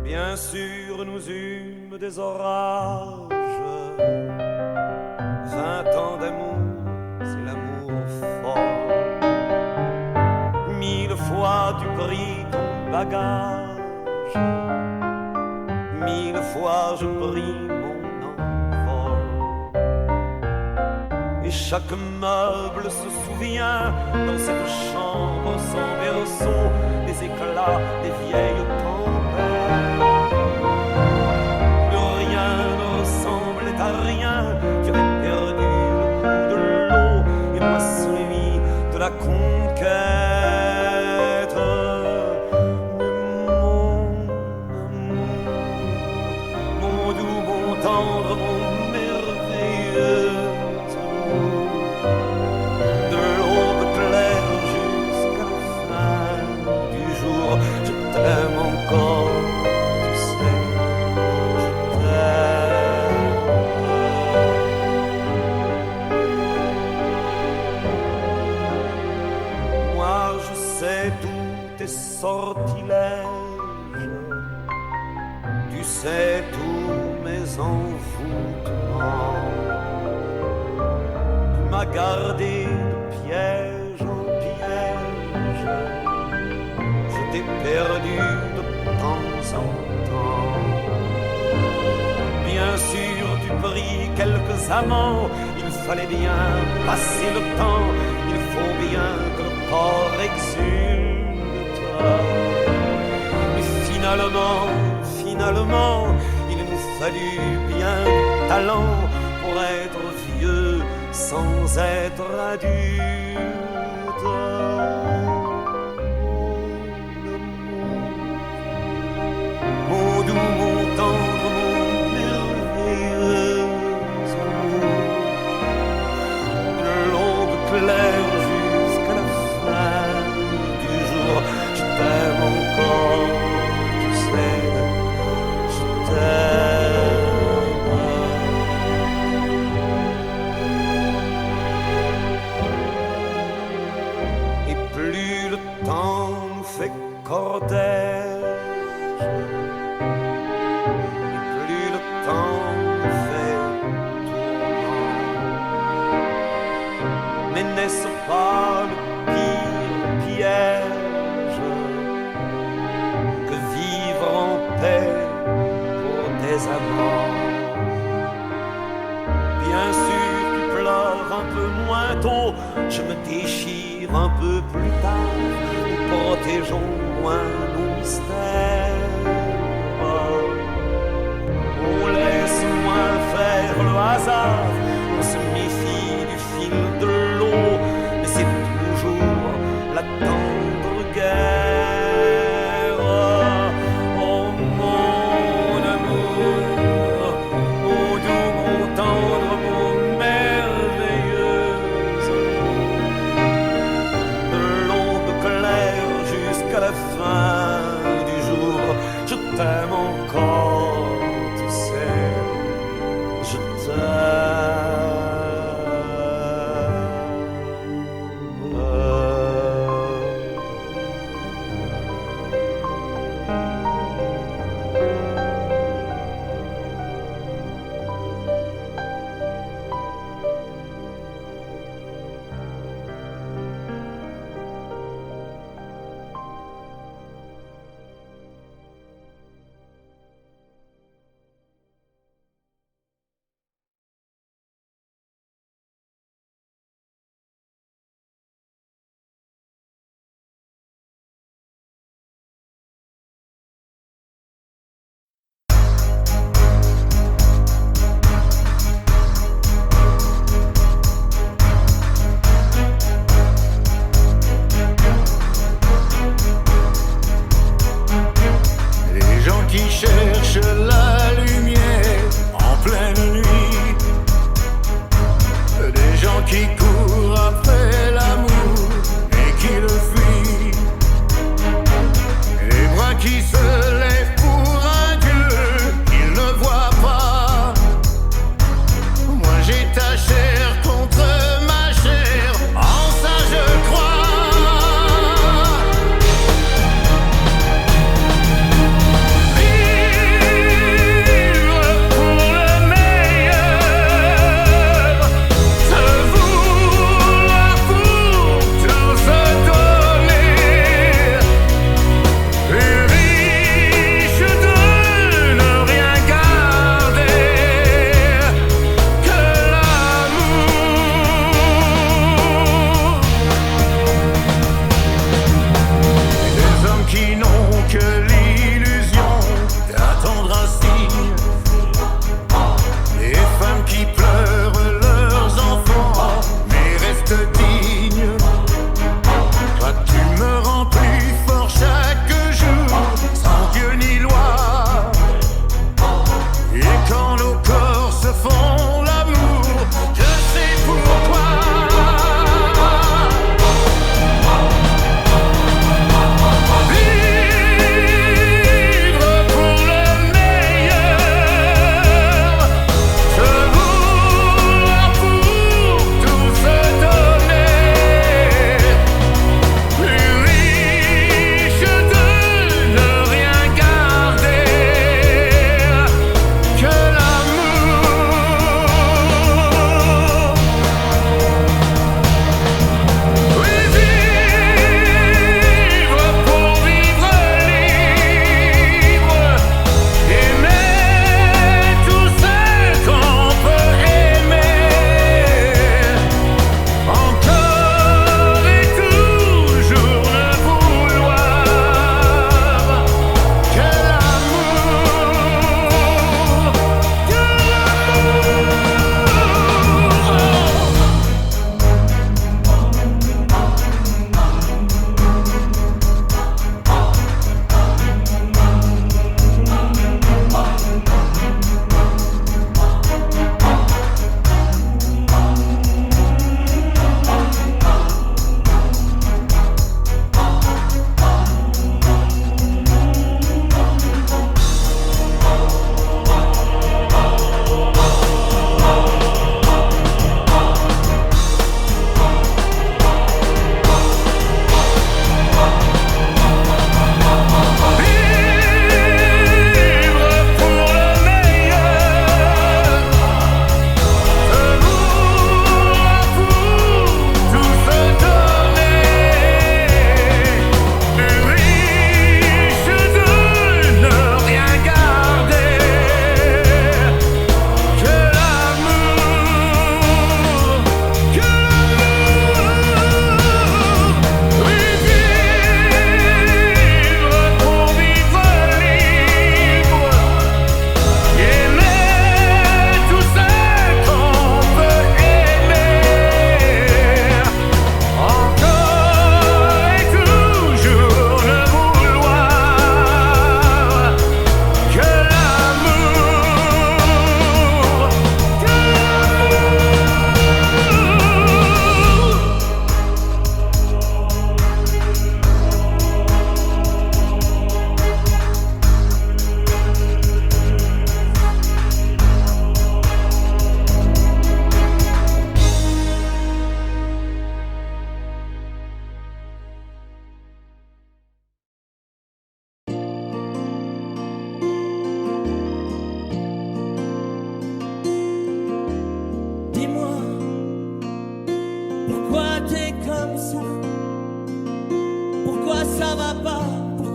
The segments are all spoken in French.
Bien sûr, nous eûmes des orages. 20 ans d'amour, c'est l'amour fort. 1000 fois tu pris ton bagage. 1000 fois je pris mon envol. Et chaque meuble se souvient dans cette chambre sans berceau des éclats des vieilles tempêtes. Plus rien ne ressemblait à rien. Tu avais perdu le goût de l'eau et moi celui de la conquête. Mais mon doux, mon tendre, mon merveilleux amour, de l'aube claire jusqu'à la fin du jour, je t'aime encore, tu sais, je t'aime. Moi je sais tous tes sortilèges, tu sais tous mes envoûtements. Tu m'as gardé de piège en piège, je t'ai perdu de temps en temps. Bien sûr tu pris quelques amants, il fallait bien passer le temps, il faut bien que le corps exulte. Mais finalement, il nous fallut bien du talent pour être vieux sans être adulte. Mon doux, mon tendre, mon merveilleux amour, de l'aube claire jusqu'à la fin du jour, je t'aime encore, tu sais, je t'aime. Et plus le temps nous fait cortège, et plus le temps nous fait tourment. Mais n'est-ce pas le pire piège que vivre en paix pour des amants? Bien sûr tu pleures un peu moins tôt, je me déchire un peu plus tard, nous protégeons moins nos mystères. On laisse moins faire le hasard, on se méfie du fil de l'eau, mais c'est toujours la tendre guerre. Oh mon amour, mon doux, mon tendre, mon merveilleux amour, de l'aube claire jusqu'à la fin du jour, je t'aime encore, tu sais, je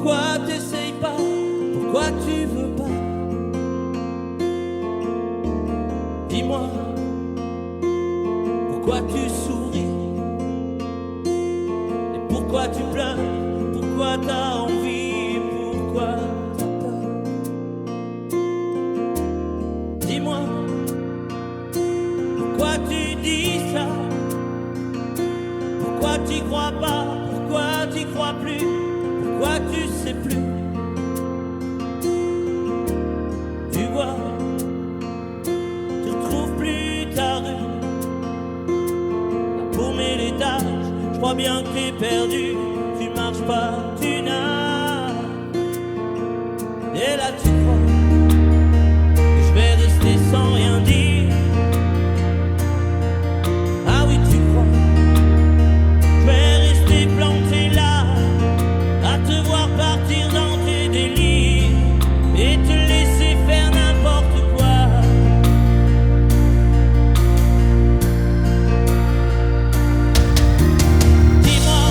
Pourquoi t'essayes pas? Pourquoi tu veux pas? Dis-moi, pourquoi tu souris? Et pourquoi tu pleures? Pourquoi t'as envie? Pourquoi t'as peur? Dis-moi, pourquoi tu dis ça? Pourquoi t'y crois pas? Pourquoi t'y crois plus? Pourquoi tu sais plus? Tu vois, tu retrouves plus ta rue. La paumée l'étage, je crois bien que t'es perdu. Tu marches pas, tu nages. Et là tu crois que je vais rester sans rien dire. Ah oui tu crois, je vais rester planté là, à te voir partir dans tes délires et te laisser faire n'importe quoi. Dis-moi,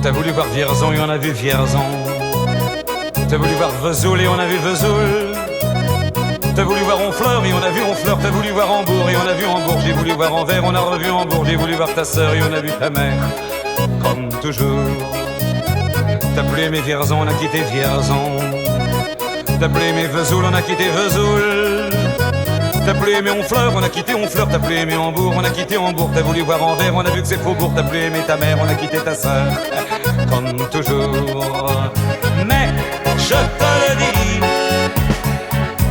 T'as voulu voir Vierzon et on a vu Vierzon. T'as voulu voir Vesoul et on a vu Vesoul. T'as voulu voir Honfleur et on a vu Honfleur. T'as voulu voir Hambourg et on a vu Hambourg. J'ai voulu voir Anvers, on a revu Hambourg. J'ai voulu voir ta sœur et on a vu ta mère. Comme toujours. T'as plus aimé Vierzon, on a quitté Vierzon. T'as plus aimé Vesoul, on a quitté Vesoul. T'as plus aimé Honfleur, on a quitté Honfleur. T'as plus aimé Hambourg, on a quitté Hambourg. T'as voulu voir Anvers, on a vu que c'est Faubourg. T'as plus aimé ta mère, on a quitté ta sœur. Comme toujours. Mais je te le dis,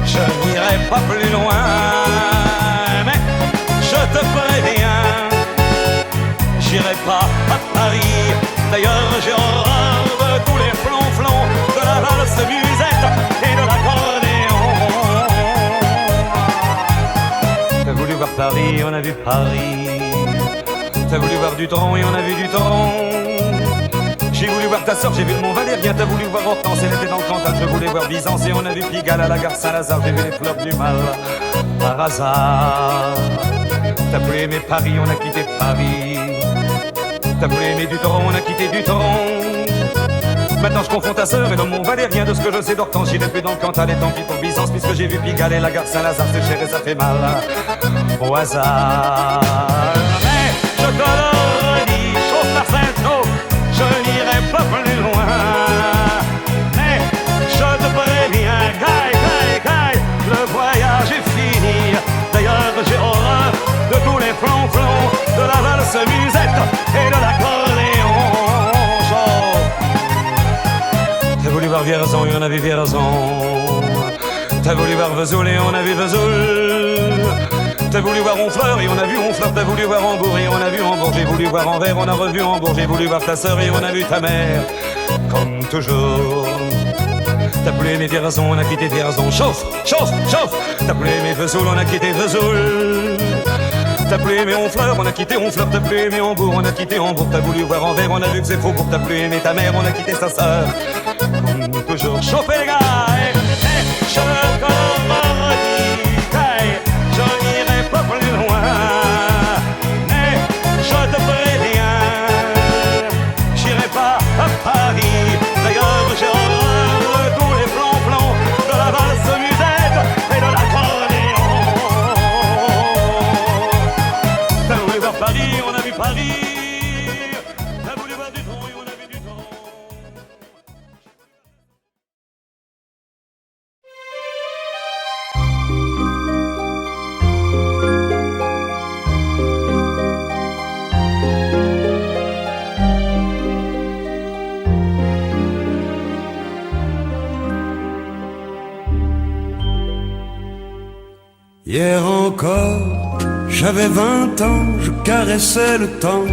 je n'irai pas plus loin. Mais je te préviens, j'irai pas à Paris. D'ailleurs j'ai horreur de tous les flonflons, de la valse musette et de l'accordéon. T'as voulu voir Paris, on a vu Paris. T'as voulu voir Dutron et on a vu Dutron. J'ai voulu voir ta sœur, j'ai vu le Mont Valérien. T'as voulu voir Hortense, elle était dans le Cantal. Je voulais voir Byzance et on a vu Pigalle à la gare Saint-Lazare. J'ai vu les fleurs du mal par hasard. T'as plus aimé Paris, on a quitté Paris. T'as plus aimé Dutron, on a quitté Dutron. Maintenant je confonds ta sœur et le Mont Valérien. De ce que je sais d'Hortense, j'irai plus dans le Cantal. Et tant pis pour Byzance, puisque j'ai vu Pigalle et la gare Saint-Lazare. C'est cher et ça fait mal au hasard. Mais je te le redis, chauffe Marcel, chauffe. Je n'irai pas plus loin. Mais je te préviens, caille, le voyage est fini. D'ailleurs j'ai horreur de tous les flonflons, de la valse musette et de l'accordéon. T'as voulu voir Vierzon et on a vu Vierzon. T'as voulu voir Vesoul et on a vu Vesoul. T'as voulu voir Honfleur et on a vu Honfleur. T'as voulu voir Hambourg et on a vu Hambourg. J'ai voulu voir Anvers, on a revu Hambourg. J'ai voulu voir ta sœur et on a vu ta mère. Comme toujours. T'as plus aimé Vierzon, on a quitté Vierzon. Chauffe, chauffe, chauffe. T'as plus aimé Vesoul, on a quitté Vesoul. T'as plus aimé Honfleur, on a quitté Honfleur. T'as plus aimé Hambourg, on a quitté Hambourg. T'as voulu voir Anvers, on a vu que c'est Faubourg. T'as plus aimé ta mère, on a quitté sa sœur. Comme toujours. Chauffez les gars, je te le redis. Je n'irai pas plus loin. Mais je te préviens, j'irai pas à Paris. D'ailleurs j'ai horreur de tous les flonflons, de la valse musette et de l'accordéon. T'as voulu voir Paris, on a vu Paris. T'as voulu voir Dutron et on a vu Dutron. Hier encore, j'avais 20 ans, je caressais le temps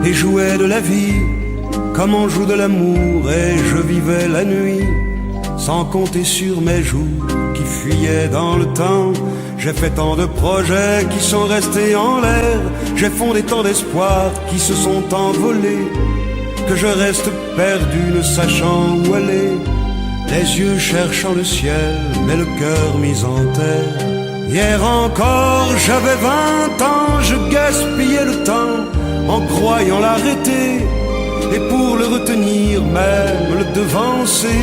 et jouais de la vie comme on joue de l'amour, et je vivais la nuit sans compter sur mes jours qui fuyaient dans le temps. J'ai fait tant de projets qui sont restés en l'air, j'ai fondé tant d'espoirs qui se sont envolés, que je reste perdu ne sachant où aller, les yeux cherchant le ciel mais le cœur mis en terre. Hier encore, j'avais 20 ans, je gaspillais le temps en croyant l'arrêter, et pour le retenir, même le devancer,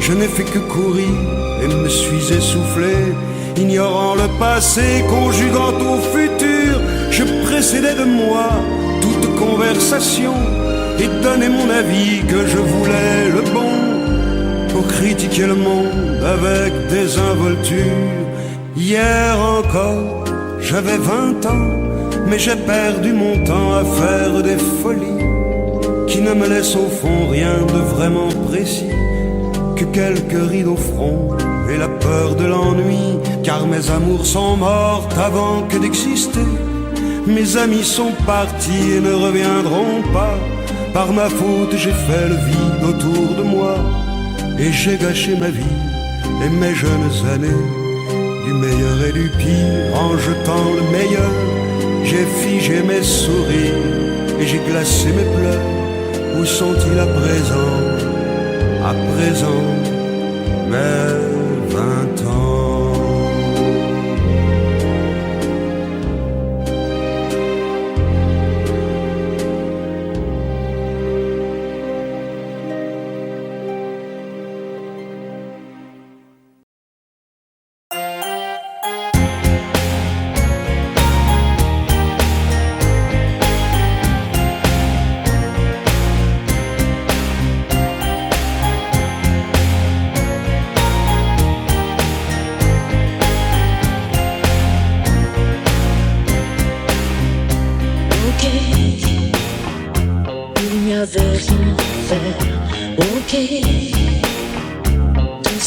je n'ai fait que courir et me suis essoufflé, ignorant le passé, conjuguant au futur. Je précédais de moi toute conversation et donnais mon avis que je voulais le bon, pour critiquer le monde avec désinvolture. Hier encore, j'avais 20 ans, mais j'ai perdu mon temps à faire des folies qui ne me laissent au fond rien de vraiment précis, que quelques rides au front et la peur de l'ennui, car mes amours sont mortes avant que d'exister. Mes amis sont partis et ne reviendront pas. Par ma faute j'ai fait le vide autour de moi, et j'ai gâché ma vie et mes jeunes années, du meilleur et du pire en jetant le meilleur. J'ai figé mes sourires et j'ai glacé mes pleurs. Où sont-ils à présent, mes 20 ans?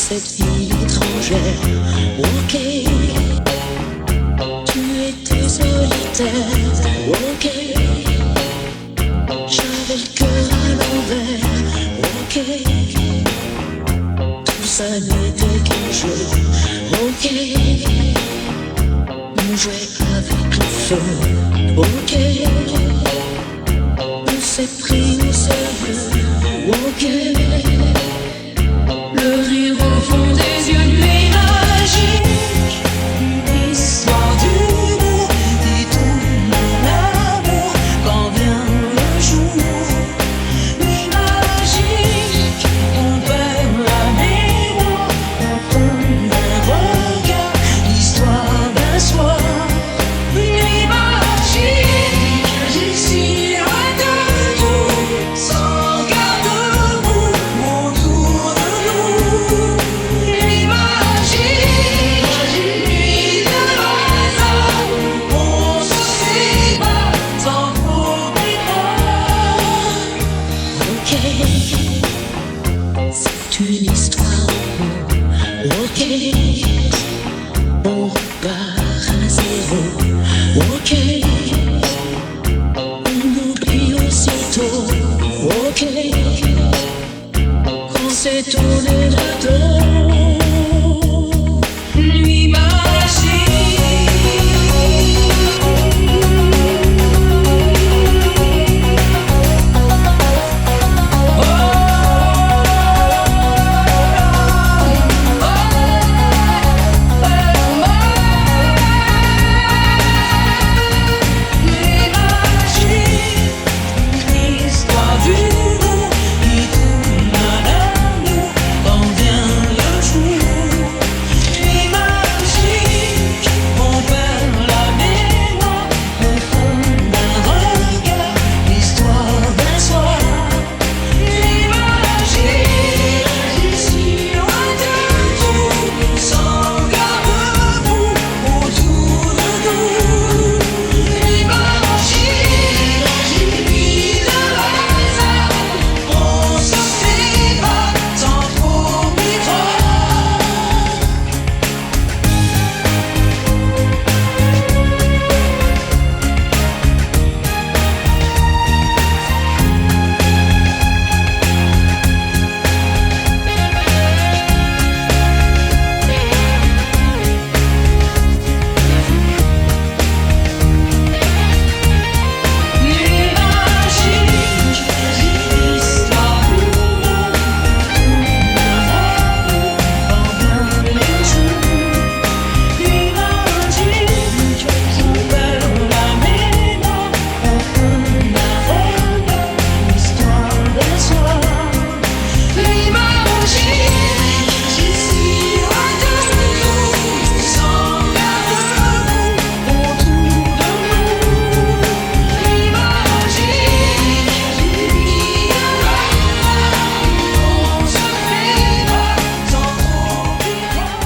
cette ville étrangère. Ok, tu étais solitaire. Ok, j'avais le cœur à l'envers. Ok, tout ça n'était qu'un jeu. Ok, on jouait avec le feu. Ok, on s'est pris au sérieux. Ok, le rire au fond des yeux, nuit magique, une histoire d'humour qui tourne en amour quand vient le jour. Nuit magique, on perd la mémoire, on tombe un regard, l'histoire d'un soir. Nuit magique, ici à deux, sans garde-boue autour de nous. Nuit magique, nuit de hasard, on se sépare sans problème. Ok, c'est une histoire. Ok, on repart à zéro. Ok, on oublie aussitôt. Ok, quand c'est tourné le dos. Nuit histoire d'humour qui tourne à l'amour quand vient le jour. Nuit magique, on perd la mémoire au fond d'un regard, l'histoire d'un soir. Nuit magique, ici loin de tout, sans garde-boue autour de nous. Nuit magique, nuit de hasard, on se sépare sans trop y croire. Nuit magique, histoire d'humour, quand vient le jour. Nuit magique, on perd la mémoire au fond d'un regard, l'histoire d'un soir. Nuit magique, ici loin de nous, sans garde-boue autour de nous. Nuit magique, nuit de hasard, on se sépare sans trop y croire.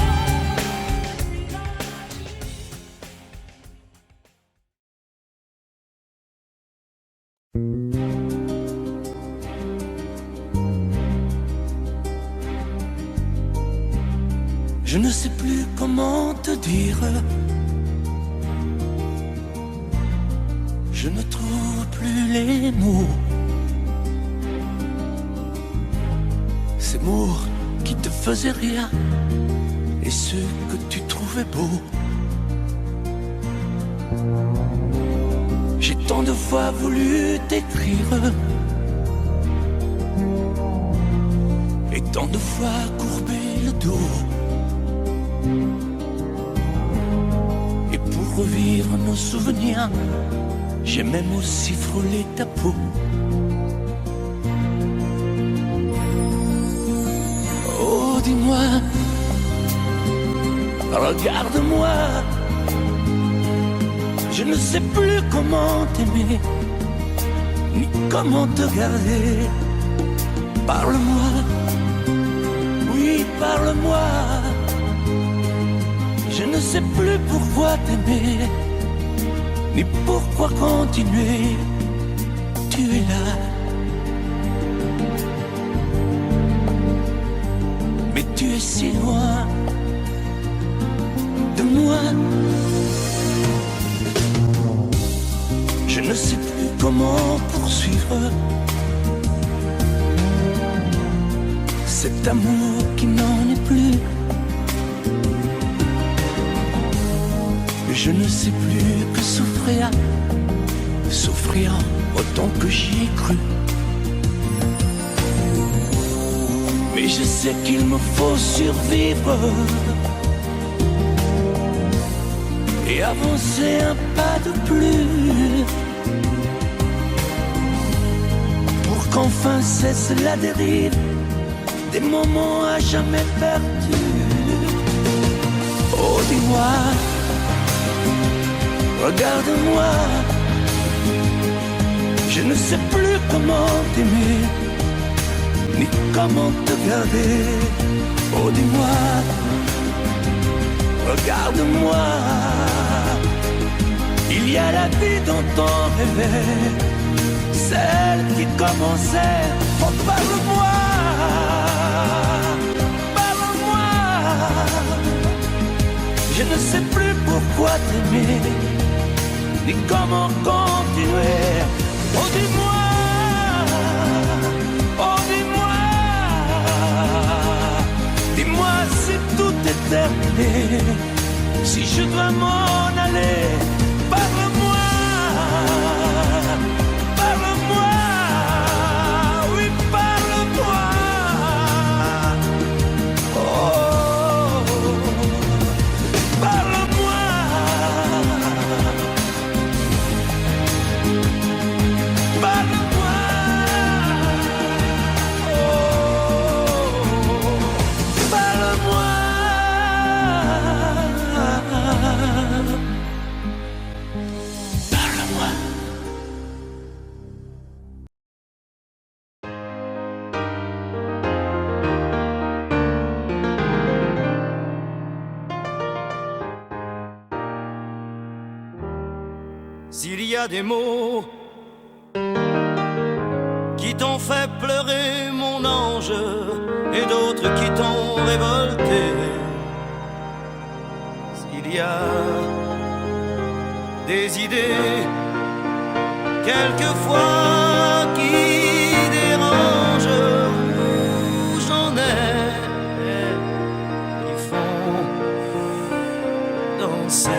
Je ne sais plus comment te dire. Je ne trouve plus les mots. Ces mots qui te faisaient rien et ceux que tu trouvais beaux. J'ai tant de fois voulu t'écrire et tant de fois courbé le dos. Et pour revivre nos souvenirs, j'ai même aussi frôlé ta peau. Oh, dis-moi, regarde-moi, je ne sais plus comment t'aimer, ni comment te garder. Parle-moi, oui, parle-moi. Je ne sais plus pourquoi t'aimer, ni pourquoi continuer. Tu es là. mais tu es si loin de moi. Je ne sais plus comment poursuivre cet amour qui n'en est plus. Je ne sais plus que souffrir, souffrir autant que j'y ai cru. Mais je sais qu'il me faut survivre et avancer un pas de plus pour qu'enfin cesse la dérive des moments à jamais perdus. Oh, dis-moi, regarde-moi, je ne sais plus comment t'aimer, ni comment te garder. Oh, dis-moi, regarde-moi, il y a la vie dont on rêvait, celle qui commençait. Oh, parle-moi, parle-moi, je ne sais plus pourquoi t'aimer, ni comment continuer. Oh, dis-moi, oh, dis-moi, dis-moi si tout est terminé, si je dois m'en aller. Parle-moi, parle-moi, oui, parle-moi. Oh, parle-moi. Parle-moi, oh, parle-moi. S'il y a des mots qui t'ont fait pleurer, mon ange, et d'autres qui t'ont révolté, s'il y a des idées quelquefois qui dérangent, où j'en ai qui font danser.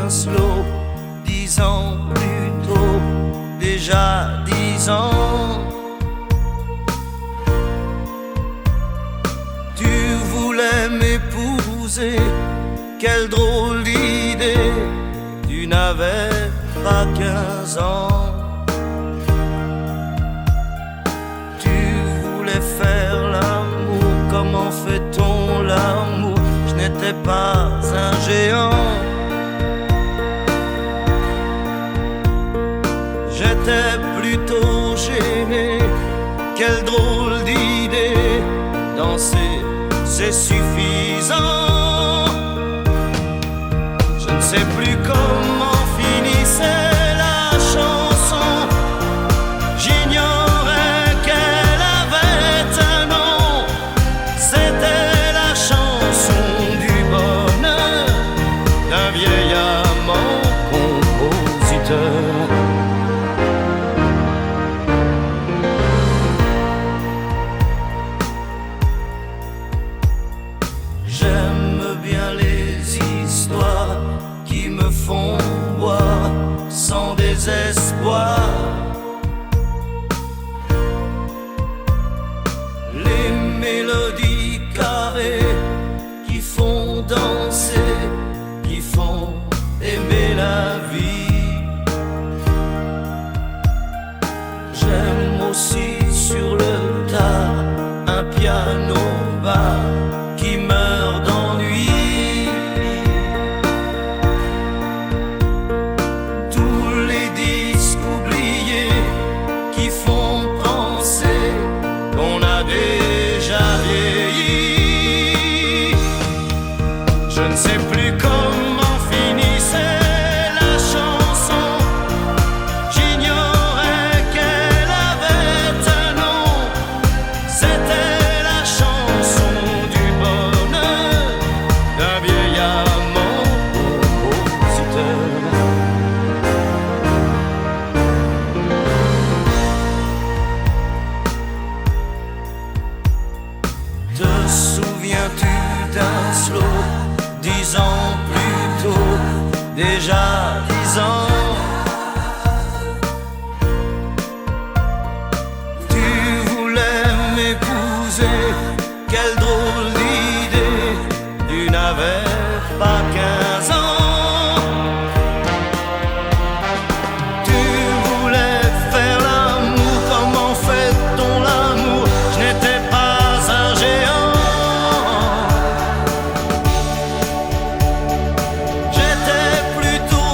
Slow, 10 ans plus tôt, déjà 10 ans. Tu voulais m'épouser, quelle drôle d'idée, tu n'avais pas 15 ans. Tu voulais faire l'amour, comment fait-on l'amour? Je n'étais pas un géant. J'étais plutôt gêné, quelle drôle d'idée, danser c'est suffisant. Je ne sais plus comment finissait la chanson, j'ignorais qu'elle avait un nom, c'était la chanson du bonheur d'un vieil amant compositeur. Font boire sans désespoir, les mélodies carrées qui font danser, qui font aimer la vie. J'aime aussi sur le tas un piano bas qui meurt d'ennui. Je ne sais plus comment déjà 10 ans. Tu voulais m'épouser, quelle drôle d'idée, tu n'avais pas 15 ans. Tu voulais faire l'amour, comment fait-on l'amour? Je n'étais pas un géant. J'étais plutôt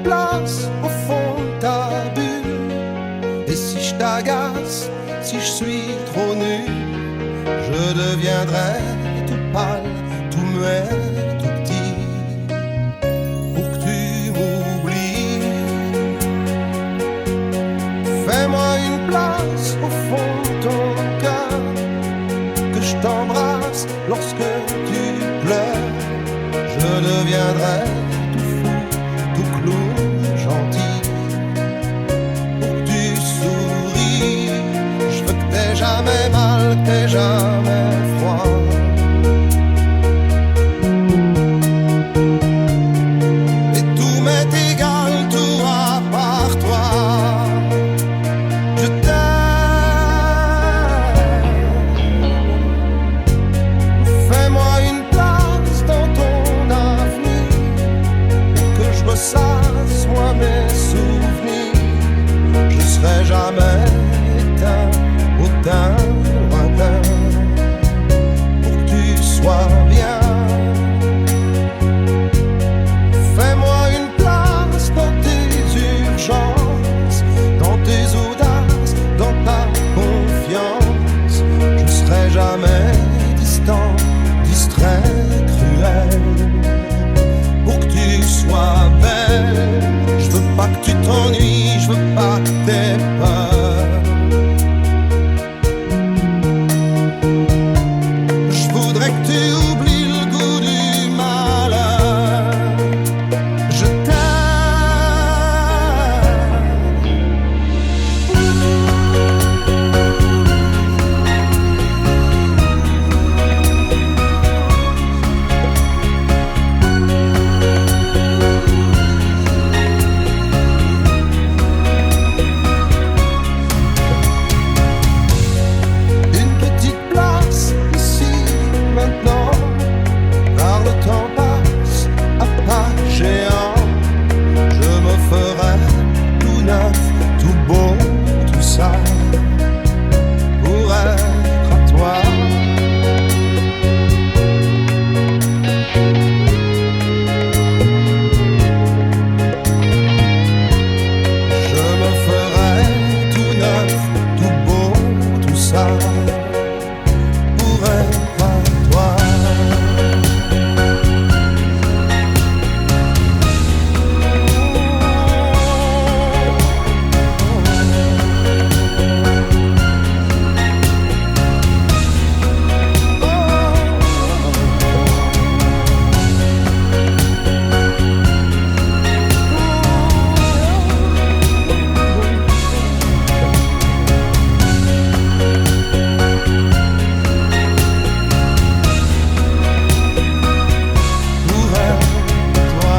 une place au fond de ta bulle. Et si je t'agace, si je suis trop nu, je deviendrai tout pâle, tout muet, tout petit, pour que tu m'oublies. Fais-moi une place au fond de ton cœur, que je t'embrasse lorsque tu pleures. Je deviendrai tout fou, tout clown, gentil, pour que tu souris. Je veux que t'aies jamais mal, que t'aies jamais froid. Et tout m'est égal, tout à part toi. Je t'aime. Fais-moi une place dans ton avenir, que je ressasse moi mes souvenirs. Je serai jamais éteint, autant lointain, pour que tu sois bien. Fais-moi une place dans tes urgences, dans tes audaces, dans ta confiance. Je serai jamais distant, distrait, cruel, pour que tu sois belle. Je veux pas que tu t'ennuies, je veux pas que t'aies peur. Je voudrais que tu oublies le goût du malheur. Je une petite place ici maintenant, car le temps passe à pas géant. Je me ferai tout neuf, tout beau, tout ça, pour être à toi. Je me ferai tout neuf, tout beau, tout ça, pour être à toi. Pour être toi.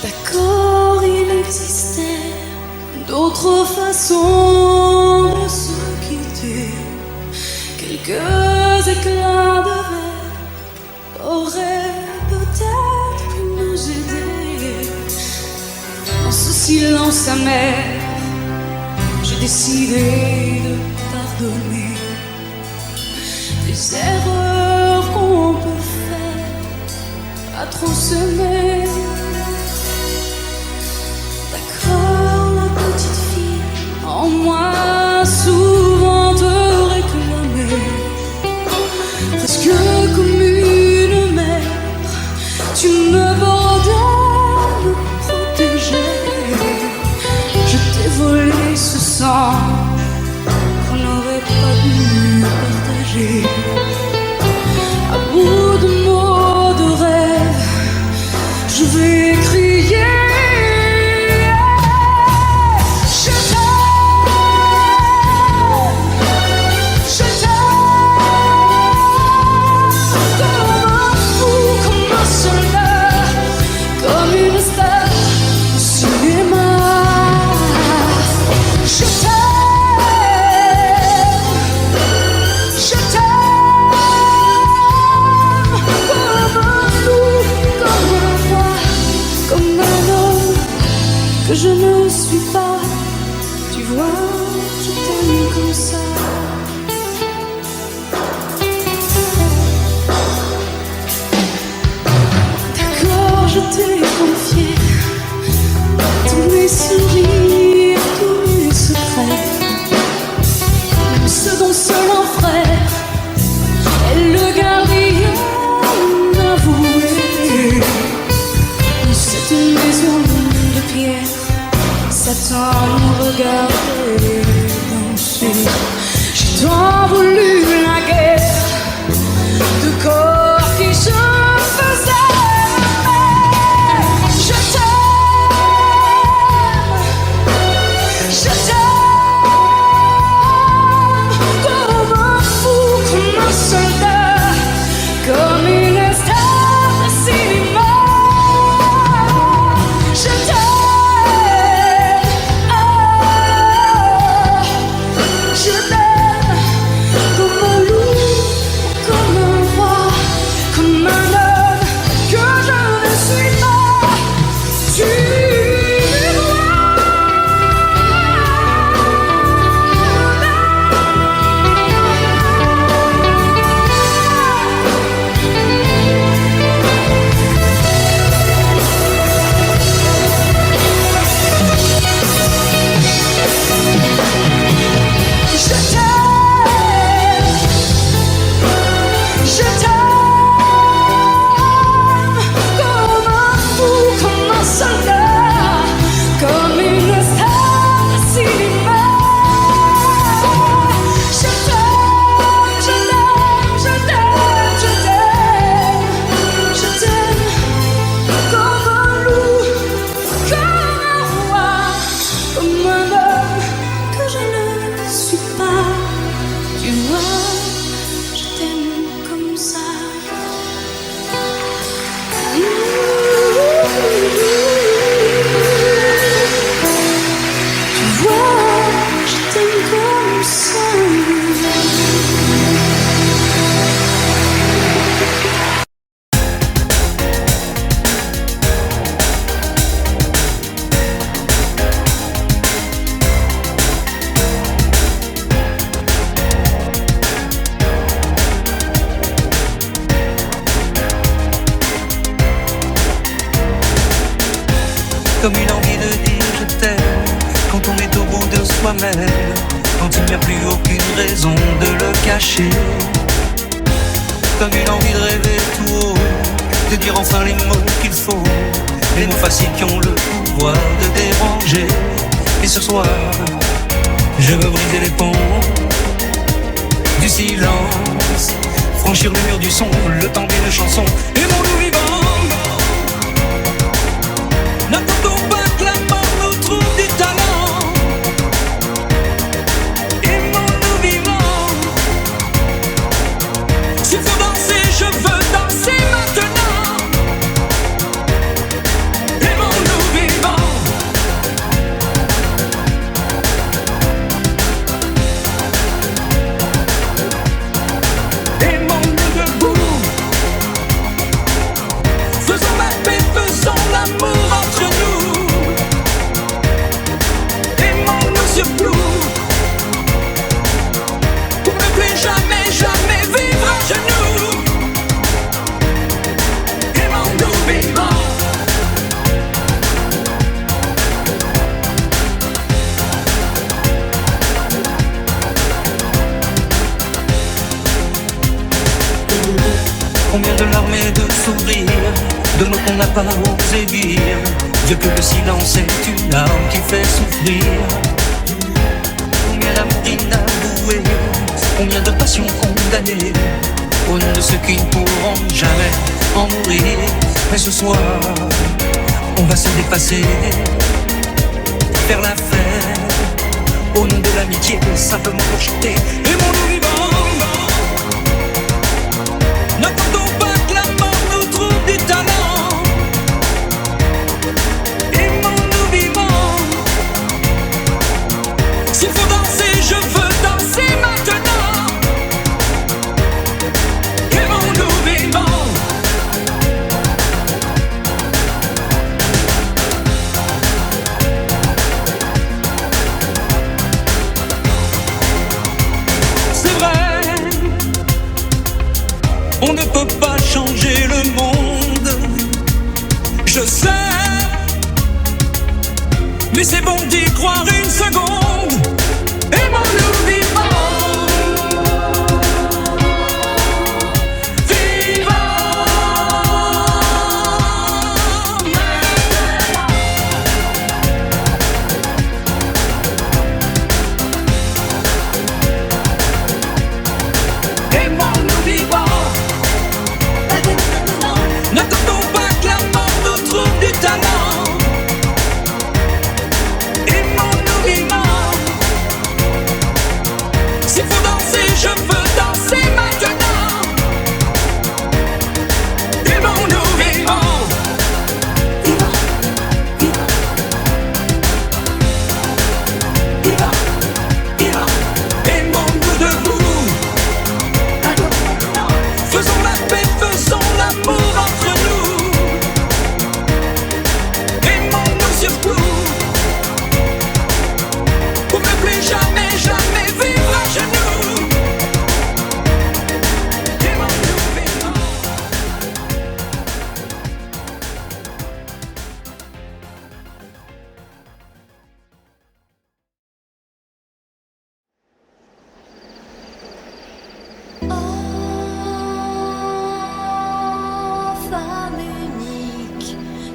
D'accord, il existait d'autres façons de se quitter. Quelques éclats de verre auraient peut-être pu nous aider. Dans ce silence amer, j'ai décidé de pardonner les erreurs qu'on peut faire à trop s'aimer. D'accord, la petite fille en moi souvent te réclamait, presque comme une mère. Tu me bordais, me protégeais. Je t'ai volé ce sang qu'on n'aurait pas dû partager. À bout de mots, de rêves, je vais crier. Je t'aime comme un fou. que je ne suis pas. Tu vois, je t'aime comme ça. D'accord, je t'ai confié tous mes sourires, tous mes secrets, même ceux dont seul un frère est le gardien avoué. Cette maison de pierre, Satan nous regardait danser. J'ai tant voulu la guerre de corps qui se faisait. Je t'aime comme un fou, comme un soldat, comme une star de cinéma. Je t'aime, je t'aime comme un loup, comme un roi, comme un homme que je ne suis pas. Tu je t'aime comme un fou, comme un soldat, comme une star de cinéma. Je t'aime, je t'aime, je t'aime, je t'aime, je t'aime comme un loup, comme un roi, comme un homme que je ne suis pas. Tu vois, je t'aime comme ça. Tu vois, je t'aime comme ça. Comme une envie de dire je t'aime quand on est au bout de soi-même, quand il n'y a plus aucune raison de le cacher. Comme une envie de rêver tout haut, de dire enfin les mots qu'il faut, les mots faciles qui ont le pouvoir de déranger. Et ce soir, je veux briser les ponts du silence, franchir le mur du son, le temps d'une chanson. Et mon loup vivant, n'attendons pas que la mort nous trouve du talent. Aimons-nous vivants. S'il faut danser, je veux danser maintenant. Aimons-nous vivants. Aimons-nous debout. Faisons la paix, faisons l'amour entre nous. Aimons-nous surtout pour ne plus jamais, jamais vivre à genoux. Aimons-nous vivants. Combien de larmes et de sourires, de mots qu'on n'a pas osé dire, Dieu que le silence est une arme qui fait souffrir. Combien d'amour inavoué, combien de passions condamnées, au nom de ceux qui ne pourront jamais en mourir. Mais ce soir, on va se dépasser, faire la fête, au nom de l'amitié, simplement pour chanter. Aimons-nous vivants. N'attendons pas que la mort nous trouve du talent. Aimons-nous vivants. S'il faut danser, je veux danser maintenant. Aimons-nous vivants. sais. Mais c'est bon d'y croire une seconde. Aimons-nous vivants.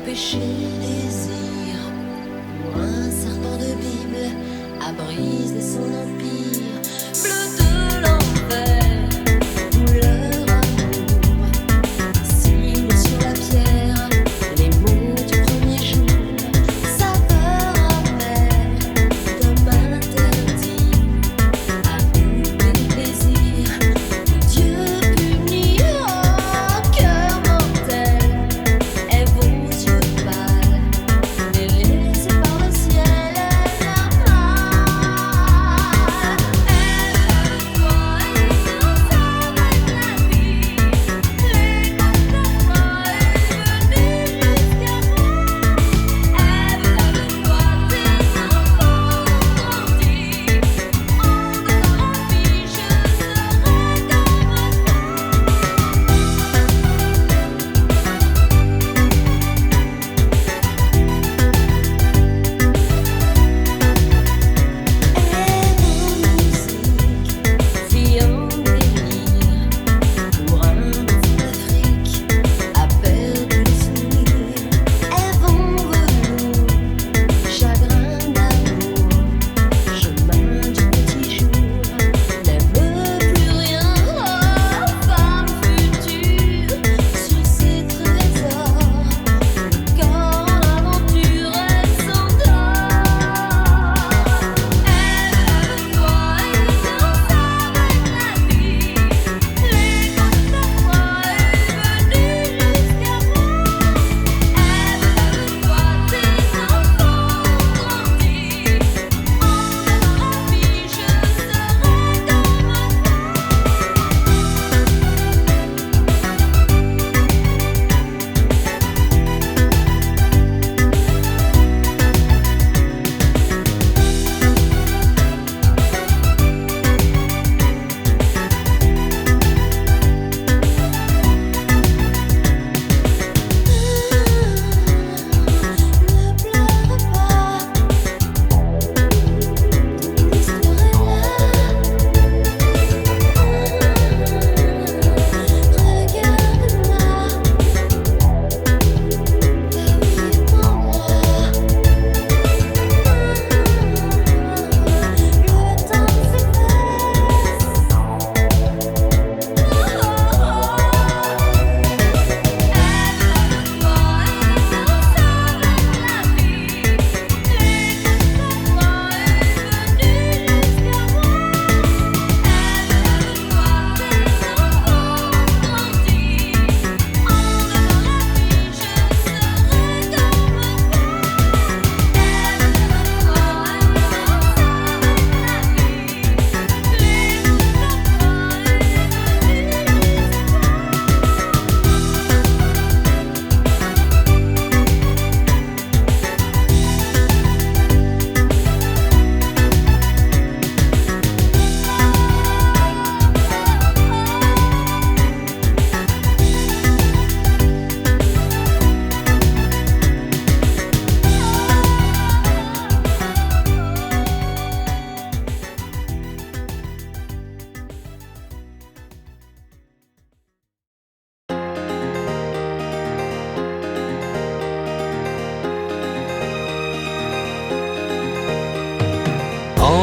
Péché, désir, ou un serpent de Bible à briser son empire. Bleu de l'enfer, couleur amour, signe sur la pierre, les mots du premier jour, saveur amère, d'homme interdit, amour et plaisir, Dieu punit au cœur mortel, et vos yeux pâles, délaissés par le ciel, la malle.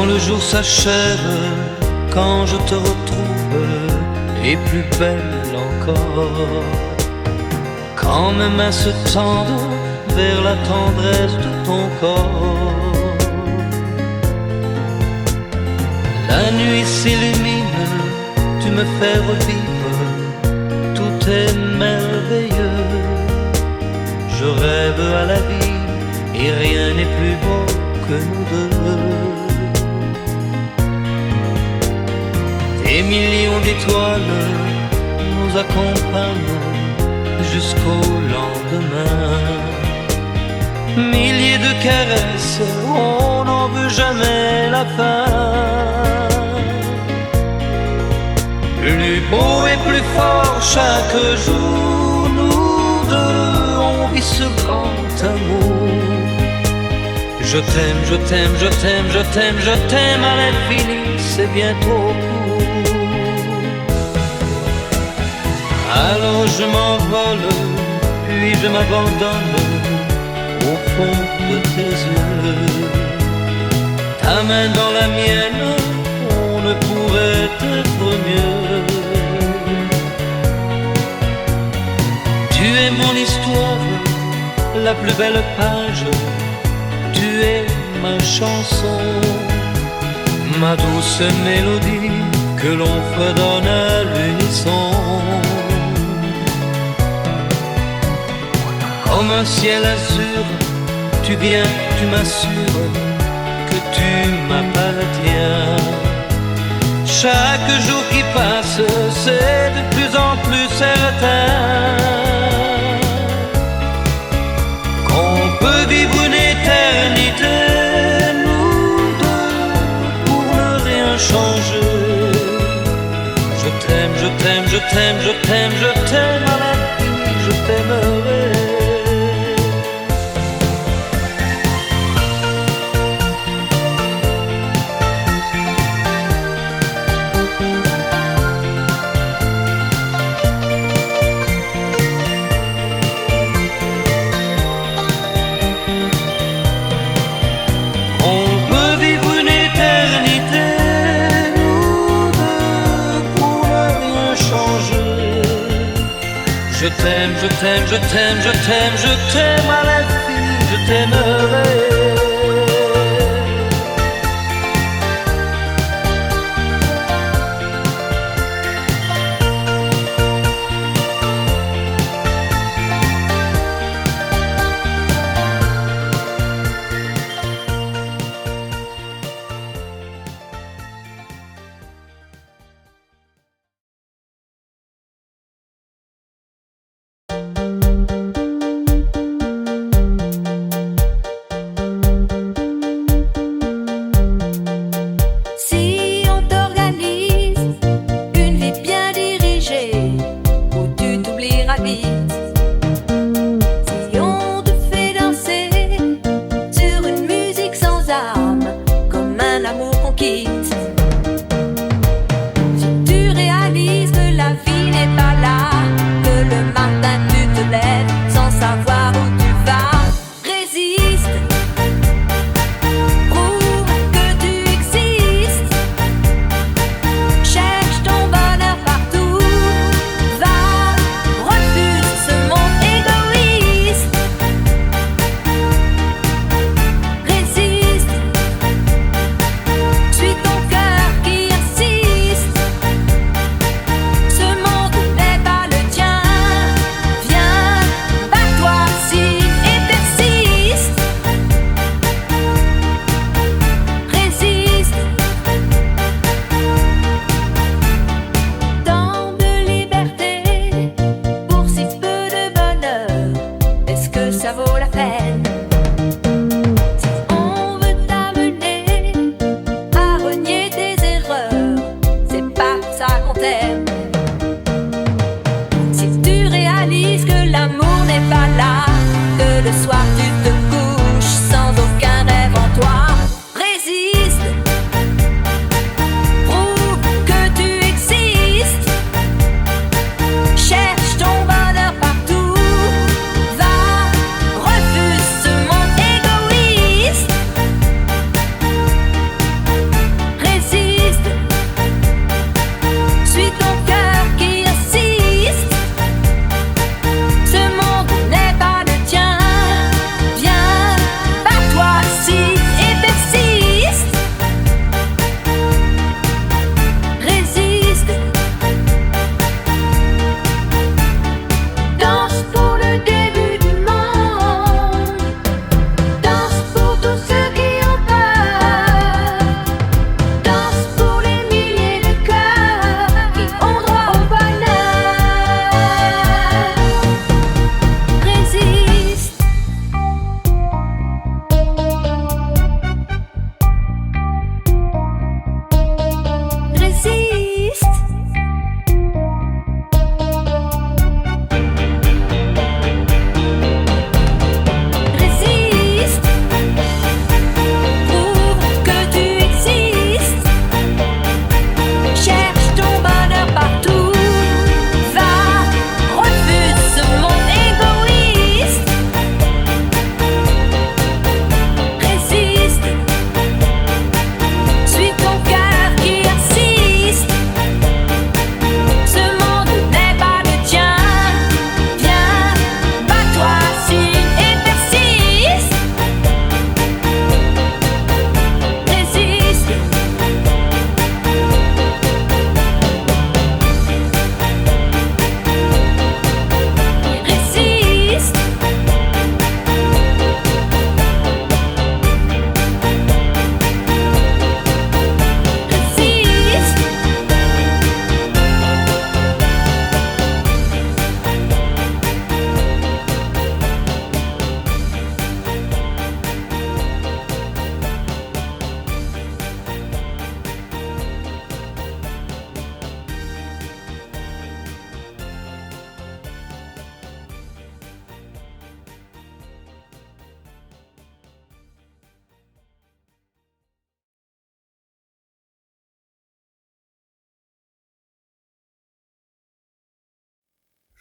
Quand le jour s'achève, quand je te retrouve, et plus belle encore, quand mes mains se tendent vers la tendresse de ton corps. La nuit s'illumine, tu me fais revivre, tout est merveilleux. Je rêve à la vie et rien n'est plus beau que nous deux. Des millions d'étoiles nous accompagnent jusqu'au lendemain. Milliers de caresses, on n'en veut jamais la fin. Plus beau et plus fort chaque jour, nous deux, on vit ce grand amour. Je t'aime, je t'aime, je t'aime, je t'aime, je t'aime à l'infini, c'est bientôt court. Alors je m'envole, puis je m'abandonne au fond de tes yeux. Ta main dans la mienne, on ne pourrait être mieux. Tu es mon histoire, la plus belle page. Tu es ma chanson, ma douce mélodie que l'on fredonne à l'unisson. Comme un ciel azur, tu viens, tu m'assures que tu m'appartiens. Chaque jour qui passe, c'est de plus en plus certain qu'on peut vivre une éternité, nous deux, pour ne rien changer. Je t'aime, je t'aime, je t'aime, je t'aime, je t'aime à l'infini, je t'aimerai. Je t'aime, je t'aime, je t'aime, je t'aime, je t'aime à l'infini, je t'aimerai.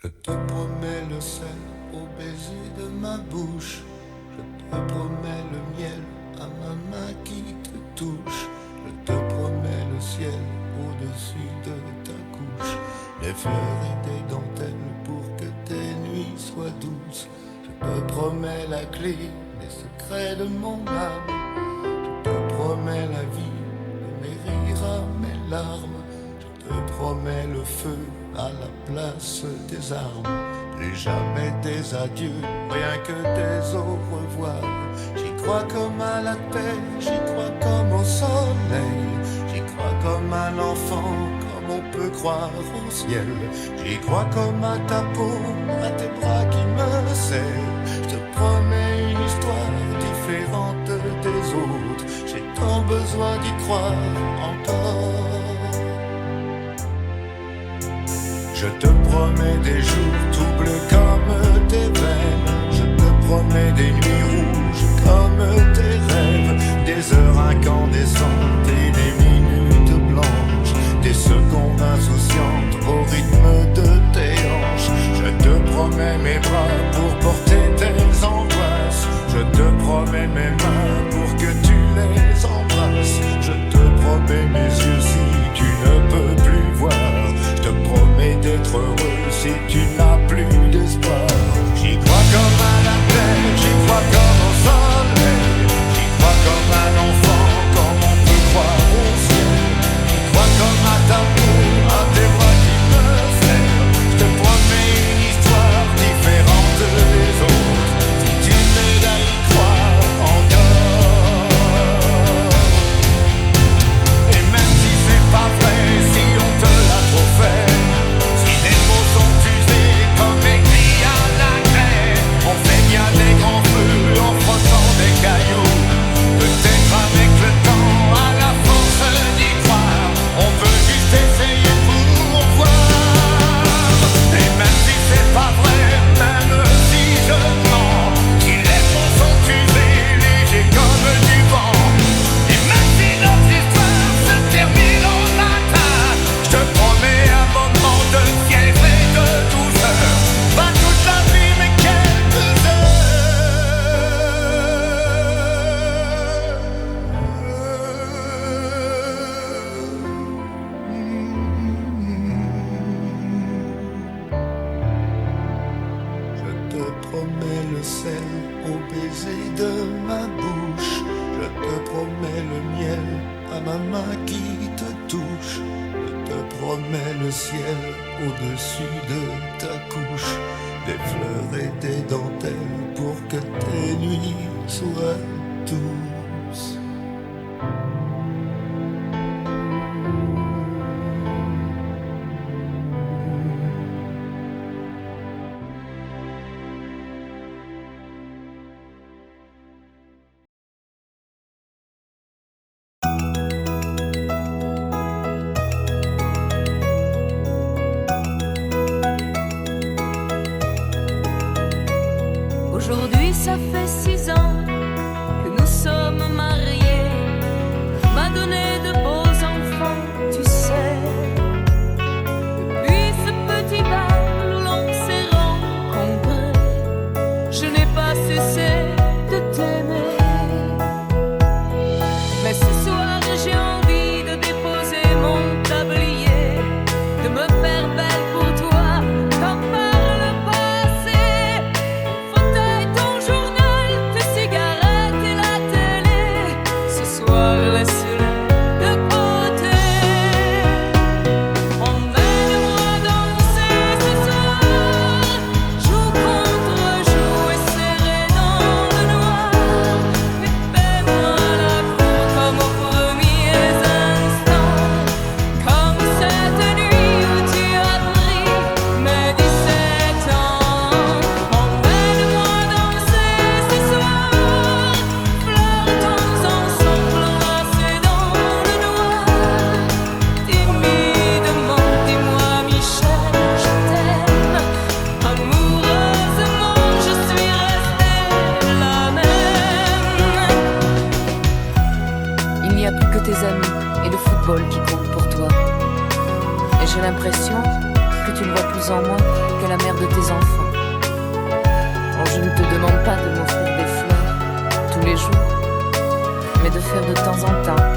Je te promets le sel au baiser de ma bouche. Je te promets le miel à ma main qui te touche. Je te promets le ciel au-dessus de ta couche. Des fleurs et des dentelles pour que tes nuits soient douces. Je te promets la clé des secrets de mon âme. Je te promets la vie de mes rires à mes larmes. Je te promets le feu à la place des armes. Plus jamais des adieux, rien que des au revoir. J'y crois comme à la terre, j'y crois comme au soleil. J'y crois comme un enfant, comme on peut croire au ciel. J'y crois comme à ta peau, à tes bras qui me serrent. Je te promets une histoire différente des autres. J'ai tant besoin d'y croire encore. Je te promets des jours tout bleus comme tes veines. Je te promets des nuits rouges comme tes rêves. Des heures incandescentes et des minutes blanches. Des secondes insouciantes au rythme de tes hanches. Je te promets mes bras pour porter tes angoisses. Je te promets mes mains pour que tu les embrasses. Je te promets mes yeux si tu ne peux plus voir. Je te promets d'être heureux si tu n'as plus d'espoir. J'y crois comme à la terre, j'y crois comme au soleil. J'y crois comme un enfant, comme on peut croire au ciel. J'y crois comme à ta peau, à tes bras qui me serrent. Je te promets une histoire différente des autres. Si tu m'aides à y croire encore. Et même si c'est pas vrai, si on te l'a trop fait. On fait bien des grands feux en frottant des cailloux. Peut-être avec le temps, à la force d'y croire, on peut juste essayer pour voir. Et même si c'est pas vrai, même si je mens, si les mots sont usés, légers comme du vent. Et même si notre histoire se termine au matin, je te promets un moment de fièvre et de douceur. Pas toute la vie, mais quelques Je te promets le sel au baiser de ma bouche. Je te promets le miel à ma main qui te touche. Je te promets le ciel au-dessus de ta couche. Des fleurs et des dentelles pour que tes nuits soient douces. Aujourd'hui, ça fait 6 ans que nous sommes mariés. M'a donné de beaux enfants, tu sais. Depuis ce petit bal où l'on s'est rencontrés, je n'ai pas cessé de t'aimer. Mais ce soir, j'ai envie de déposer mon tablier, de me faire belle pour toi, comme par le passé. Fauteuil, ton journal, tes cigarettes et la télé. Ce soir, laisse-les de côté. Emmène-moi danser ce soir, joue contre joue et serré dans le noir. Mais fais-moi la cour comme aux premiers instants, comme cette nuit où tu as pris mes 17 ans. Emmène-moi danser ce soir, flirtons ensemble enlacés dans le noir. Timidement, dis-moi Michel, je t'aime. Amoureusement, je suis restée la même. Il n'y a plus que tes amis et le football qui comptent pour toi. Et j'ai l'impression que tu ne vois plus en moi que la mère de tes enfants. Oh, je ne te demande pas de m'offrir des fleurs tous les jours, mais de faire de temps en temps